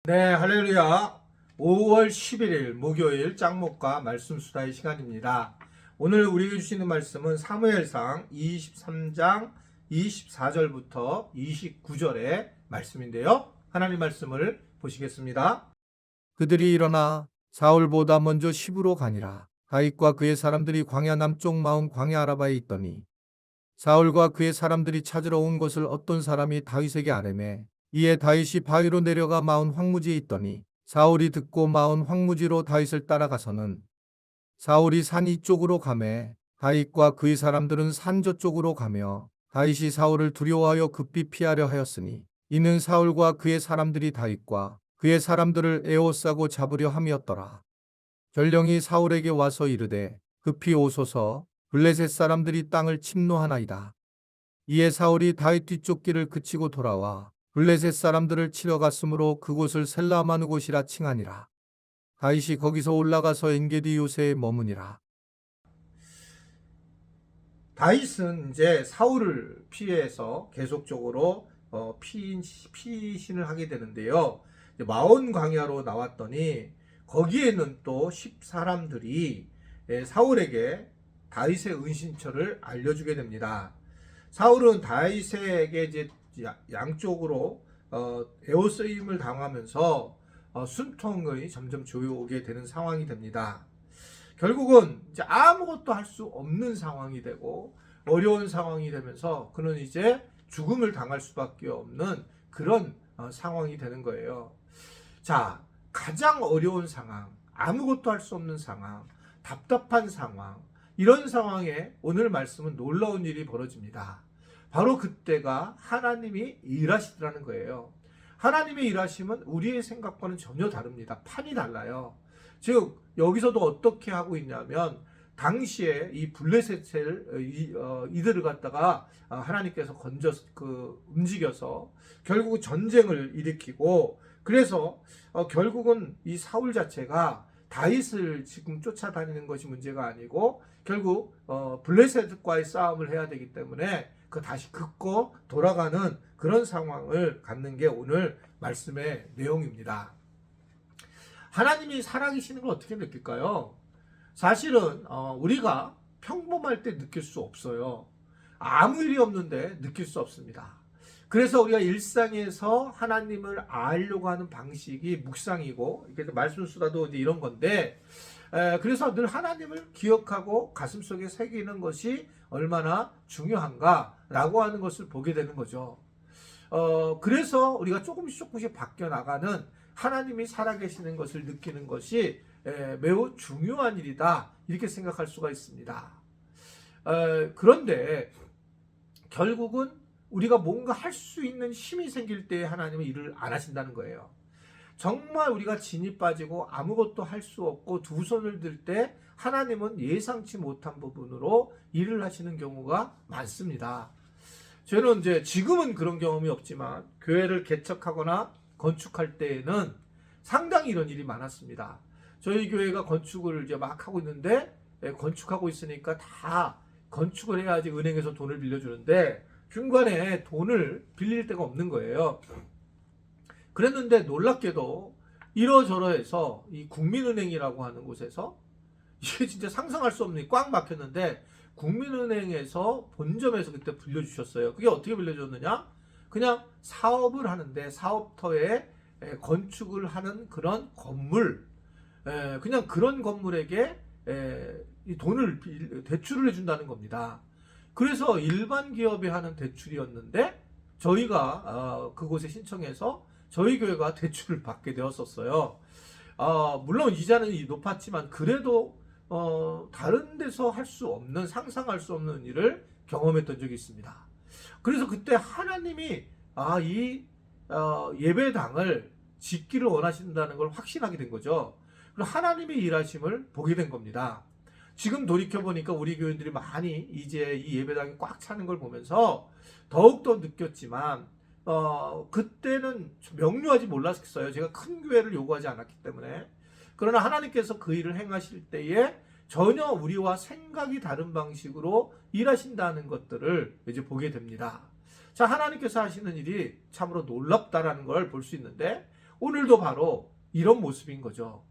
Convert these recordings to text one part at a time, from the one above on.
네, 할렐루야. 5월 11일 목요일 짱목과 말씀 수다의 시간입니다. 오늘 우리에게 주시는 말씀은 사무엘상 23장 24절부터 29절의 말씀인데요. 하나님 말씀을 보시겠습니다. 그들이 일어나 사울보다 먼저 시브로 가니라. 다윗과 그의 사람들이 광야 남쪽 마온 광야 아라바에 있더니 사울과 그의 사람들이 찾으러 온 것을 어떤 사람이 다윗에게 아뢰매 이에 다윗이 바위로 내려가 마온 황무지에 있더니 사울이 듣고 마온 황무지로 다윗을 따라가서는 사울이 산 이쪽으로 가매 다윗과 그의 사람들은 산 저쪽으로 가며 다윗이 사울을 두려워하여 급히 피하려 하였으니 이는 사울과 그의 사람들이 다윗과 그의 사람들을 에워싸고 잡으려 함이었더라. 전령이 사울에게 와서 이르되 급히 오소서 블레셋 사람들이 땅을 침노하나이다. 이에 사울이 다윗 뒤쪽 길을 그치고 돌아와 블레셋 사람들을 치러 갔으므로 그곳을 셀라마누 곳이라 칭하니라. 다윗이 거기서 올라가서 엔게디 요새에 머무니라. 다윗은 이제 사울을 피해서 계속적으로 피신을 하게 되는데요. 마온 광야로 나왔더니 거기에는 또 10사람들이 사울에게 다윗의 은신처를 알려주게 됩니다. 사울은 다윗에게 이제 양쪽으로 에워쓰임을 당하면서 숨통이 점점 조여오게 되는 상황이 됩니다. 결국은 이제 아무것도 할 수 없는 상황이 되고 어려운 상황이 되면서 그는 이제 죽음을 당할 수밖에 없는 그런 상황이 되는 거예요. 자, 가장 어려운 상황, 아무것도 할 수 없는 상황, 답답한 상황, 이런 상황에 오늘 말씀은 놀라운 일이 벌어집니다. 바로 그때가 하나님이 일하시더라는 거예요. 하나님의 일하심은 우리의 생각과는 전혀 다릅니다. 판이 달라요. 즉 여기서도 어떻게 하고 있냐면 당시에 이 블레셋을 이들을 갖다가 하나님께서 움직여서 결국 전쟁을 일으키고 그래서 결국은 이 사울 자체가 다윗을 지금 쫓아다니는 것이 문제가 아니고 결국 블레셋과의 싸움을 해야 되기 때문에 다시 긋고 돌아가는 그런 상황을 갖는 게 오늘 말씀의 내용입니다. 하나님이 살아계시는 걸 어떻게 느낄까요? 사실은 우리가 평범할 때 느낄 수 없어요. 아무 일이 없는데 느낄 수 없습니다. 그래서 우리가 일상에서 하나님을 알려고 하는 방식이 묵상이고 말씀 수다도 이런 건데 그래서 늘 하나님을 기억하고 가슴속에 새기는 것이 얼마나 중요한가라고 하는 것을 보게 되는 거죠. 그래서 우리가 조금씩 바뀌어 나가는 하나님이 살아계시는 것을 느끼는 것이 매우 중요한 일이다 이렇게 생각할 수가 있습니다. 그런데 결국은 우리가 뭔가 할 수 있는 힘이 생길 때 하나님은 일을 안 하신다는 거예요. 정말 우리가 진이 빠지고 아무것도 할 수 없고 두 손을 들 때 하나님은 예상치 못한 부분으로 일을 하시는 경우가 많습니다. 저는 이제 지금은 그런 경험이 없지만 교회를 개척하거나 건축할 때에는 상당히 이런 일이 많았습니다. 저희 교회가 건축을 이제 막 하고 있는데 건축하고 있으니까 다 건축을 해야지 은행에서 돈을 빌려주는데 중간에 돈을 빌릴 데가 없는 거예요. 그랬는데 놀랍게도 이러저러해서 이 국민은행이라고 하는 곳에서 이게 진짜 상상할 수 없는 꽉 막혔는데 국민은행에서 본점에서 그때 빌려주셨어요. 그게 어떻게 빌려줬느냐? 그냥 사업을 하는데 사업터에 건축을 하는 그런 건물, 그냥 그런 건물에게 이 돈을 대출을 해준다는 겁니다. 그래서 일반 기업이 하는 대출이었는데 저희가 그곳에 신청해서 저희 교회가 대출을 받게 되었었어요. 물론 이자는 높았지만 그래도 다른 데서 할 수 없는 상상할 수 없는 일을 경험했던 적이 있습니다. 그래서 그때 하나님이 이 예배당을 짓기를 원하신다는 걸 확신하게 된 거죠. 그리고 하나님의 일하심을 보게 된 겁니다. 지금 돌이켜보니까 우리 교인들이 많이 이제 이 예배당이 꽉 차는 걸 보면서 더욱더 느꼈지만 그때는 명료하지 몰랐어요. 제가 큰 교회를 요구하지 않았기 때문에. 그러나 하나님께서 그 일을 행하실 때에 전혀 우리와 생각이 다른 방식으로 일하신다는 것들을 이제 보게 됩니다. 자, 하나님께서 하시는 일이 참으로 놀랍다라는 걸 볼 수 있는데 오늘도 바로 이런 모습인 거죠.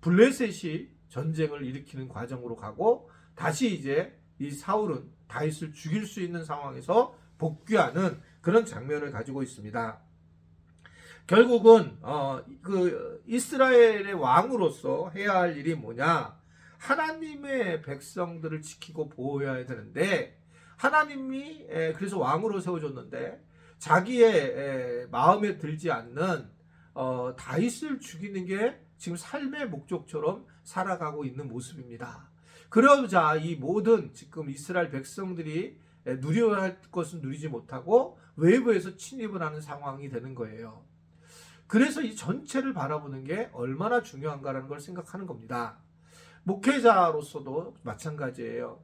블레셋이 전쟁을 일으키는 과정으로 가고 다시 이제 이 사울은 다윗을 죽일 수 있는 상황에서 복귀하는 그런 장면을 가지고 있습니다. 결국은 그 이스라엘의 왕으로서 해야 할 일이 뭐냐? 하나님의 백성들을 지키고 보호해야 되는데 하나님이 그래서 왕으로 세워줬는데 자기의 마음에 들지 않는 다윗을 죽이는 게 지금 삶의 목적처럼 살아가고 있는 모습입니다. 그러자 이 모든 지금 이스라엘 백성들이 누려야 할 것은 누리지 못하고 외부에서 침입을 하는 상황이 되는 거예요. 그래서 이 전체를 바라보는 게 얼마나 중요한가라는 걸 생각하는 겁니다. 목회자로서도 마찬가지예요.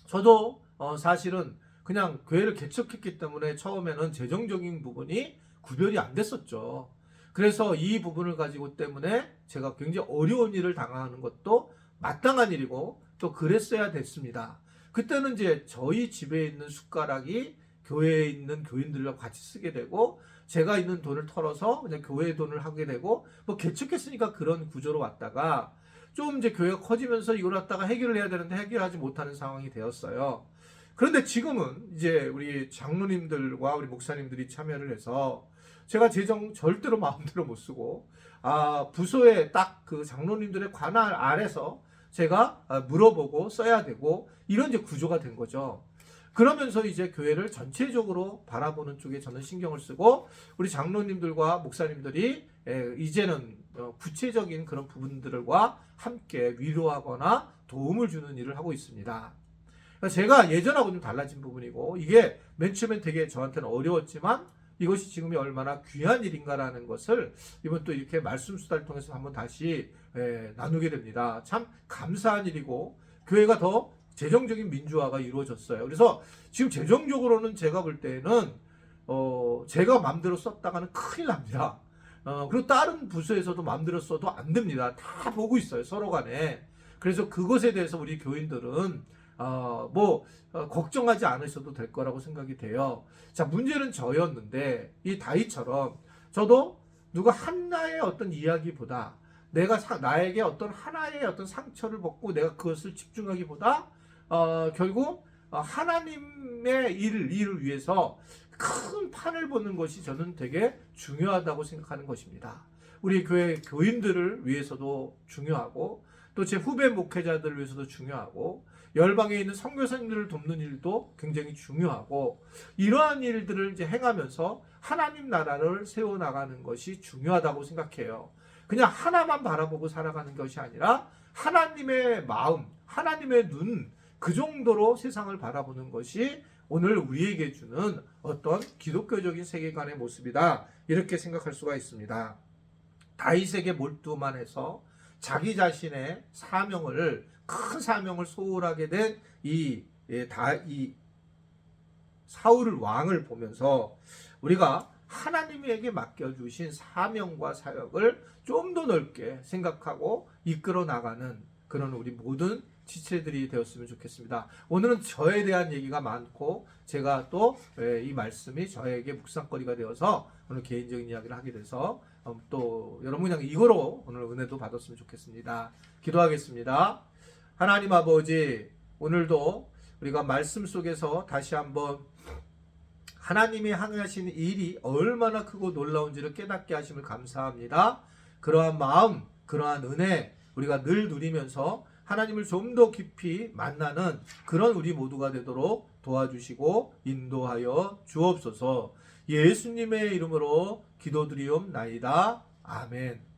저도 사실은 그냥 교회를 개척했기 때문에 처음에는 재정적인 부분이 구별이 안 됐었죠. 그래서 이 부분을 가지고 때문에 제가 굉장히 어려운 일을 당하는 것도 마땅한 일이고 또 그랬어야 됐습니다. 그때는 이제 저희 집에 있는 숟가락이 교회에 있는 교인들과 같이 쓰게 되고 제가 있는 돈을 털어서 그냥 교회 돈을 하게 되고 뭐 개척했으니까 그런 구조로 왔다가 좀 이제 교회가 커지면서 이걸 갖다가 해결을 해야 되는데 해결하지 못하는 상황이 되었어요. 그런데 지금은 이제 우리 장로님들과 우리 목사님들이 참여를 해서 제가 재정 절대로 마음대로 못 쓰고 부서에 딱 그 장로님들의 관할 아래서 제가 물어보고 써야 되고 이런 이제 구조가 된 거죠. 그러면서 이제 교회를 전체적으로 바라보는 쪽에 저는 신경을 쓰고 우리 장로님들과 목사님들이 이제는 구체적인 그런 부분들과 함께 위로하거나 도움을 주는 일을 하고 있습니다. 제가 예전하고 좀 달라진 부분이고 이게 맨 처음엔 되게 저한테는 어려웠지만 이것이 지금이 얼마나 귀한 일인가라는 것을 이번 또 이렇게 말씀 수다를 통해서 한번 다시 나누게 됩니다. 참 감사한 일이고 교회가 더 재정적인 민주화가 이루어졌어요. 그래서 지금 재정적으로는 제가 볼 때는 제가 마음대로 썼다가는 큰일 납니다. 그리고 다른 부서에서도 마음대로 써도 안 됩니다. 다 보고 있어요, 서로 간에. 그래서 그것에 대해서 우리 교인들은 걱정하지 않으셔도 될 거라고 생각이 돼요. 자, 문제는 저였는데 이 다윗처럼 저도 누가 하나의 어떤 이야기보다 내가 나에게 어떤 하나의 어떤 상처를 벗고 내가 그것을 집중하기보다 결국 하나님의 일을 위해서 큰 판을 보는 것이 저는 되게 중요하다고 생각하는 것입니다. 우리 교회 교인들을 위해서도 중요하고 또 제 후배 목회자들을 위해서도 중요하고 열방에 있는 선교사님들을 돕는 일도 굉장히 중요하고 이러한 일들을 이제 행하면서 하나님 나라를 세워나가는 것이 중요하다고 생각해요. 그냥 하나만 바라보고 살아가는 것이 아니라 하나님의 마음, 하나님의 눈, 그 정도로 세상을 바라보는 것이 오늘 우리에게 주는 어떤 기독교적인 세계관의 모습이다. 이렇게 생각할 수가 있습니다. 다윗에게 몰두만 해서 자기 자신의 큰 사명을 소홀하게 된 이 사울 왕을 보면서 우리가 하나님에게 맡겨주신 사명과 사역을 좀 더 넓게 생각하고 이끌어 나가는 그런 우리 모든 지체들이 되었으면 좋겠습니다. 오늘은 저에 대한 얘기가 많고 제가 또 이 말씀이 저에게 묵상거리가 되어서 오늘 개인적인 이야기를 하게 돼서 또 여러분이 이거로 오늘 은혜도 받았으면 좋겠습니다. 기도하겠습니다. 하나님 아버지, 오늘도 우리가 말씀 속에서 다시 한번 하나님이 행하시는 일이 얼마나 크고 놀라운지를 깨닫게 하심을 감사합니다. 그러한 마음, 그러한 은혜 우리가 늘 누리면서 하나님을 좀 더 깊이 만나는 그런 우리 모두가 되도록 도와주시고 인도하여 주옵소서. 예수님의 이름으로 기도드리옵나이다. 아멘.